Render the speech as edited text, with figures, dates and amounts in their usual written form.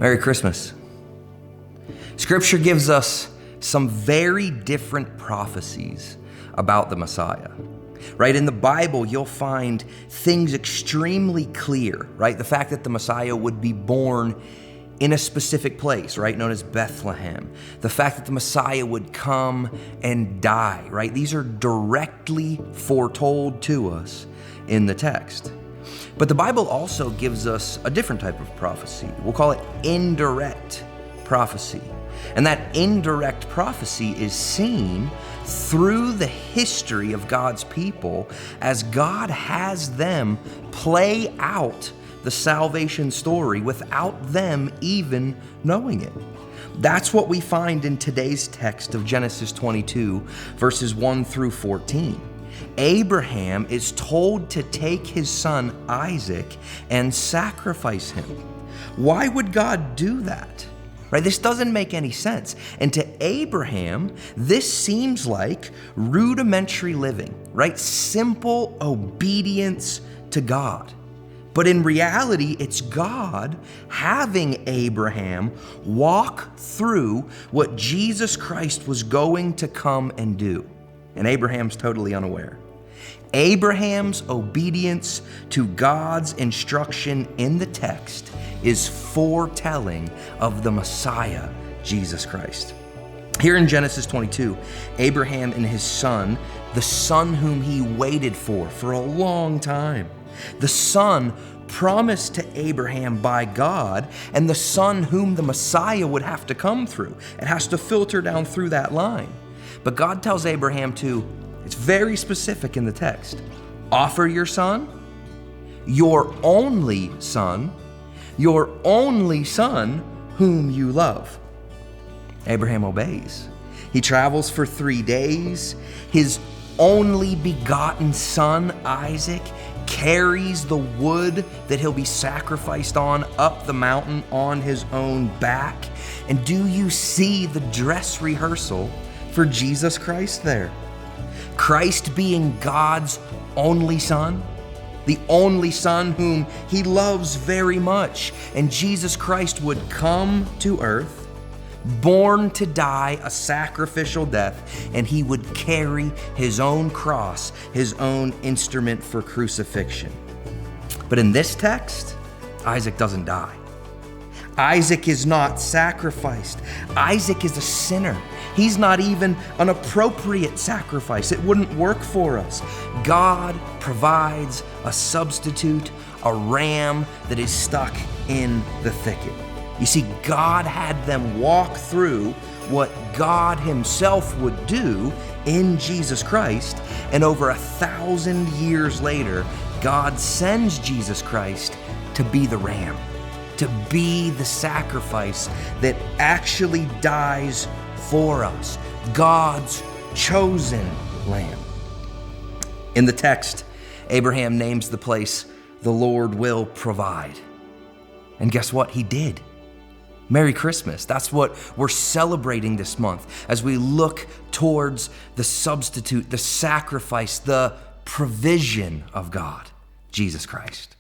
Merry Christmas. Scripture gives us some very different prophecies about the Messiah. Right? In the Bible, you'll find things extremely clear, right? The fact that the Messiah would be born in a specific place, right? Known as Bethlehem. The fact that the Messiah would come and die, right? These are directly foretold to us in the text. But the Bible also gives us a different type of prophecy. We'll call it indirect prophecy. And that indirect prophecy is seen through the history of God's people as God has them play out the salvation story without them even knowing it. That's what we find in today's text of Genesis 22, verses 1 through 14. Abraham is told to take his son Isaac and sacrifice him. Why would God do that? Right? This doesn't make any sense. And to Abraham, this seems like rudimentary living, right? Simple obedience to God. But in reality, it's God having Abraham walk through what Jesus Christ was going to come and do. And Abraham's totally unaware. Abraham's obedience to God's instruction in the text is foretelling of the Messiah, Jesus Christ. Here in Genesis 22, Abraham and his son, the son whom he waited for a long time, the son promised to Abraham by God, and the son whom the Messiah would have to come through. It has to filter down through that line. But God tells Abraham to, it's very specific in the text, offer your son, your only son whom you love. Abraham obeys. He travels for 3 days. His only begotten son, Isaac, carries the wood that he'll be sacrificed on up the mountain on his own back. And do you see the dress rehearsal for Jesus Christ there? Christ being God's only son, the only son whom he loves very much. And Jesus Christ would come to earth, born to die a sacrificial death, and he would carry his own cross, his own instrument for crucifixion. But in this text, Isaac doesn't die. Isaac is not sacrificed. Isaac is a sinner. He's not even an appropriate sacrifice. It wouldn't work for us. God provides a substitute, a ram that is stuck in the thicket. You see, God had them walk through what God himself would do in Jesus Christ, and over 1,000 years later, God sends Jesus Christ to be the ram, to be the sacrifice that actually dies for us, God's chosen lamb. In the text, Abraham names the place, the Lord will provide. And guess what? He did. Merry Christmas. That's what we're celebrating this month as we look towards the substitute, the sacrifice, the provision of God, Jesus Christ.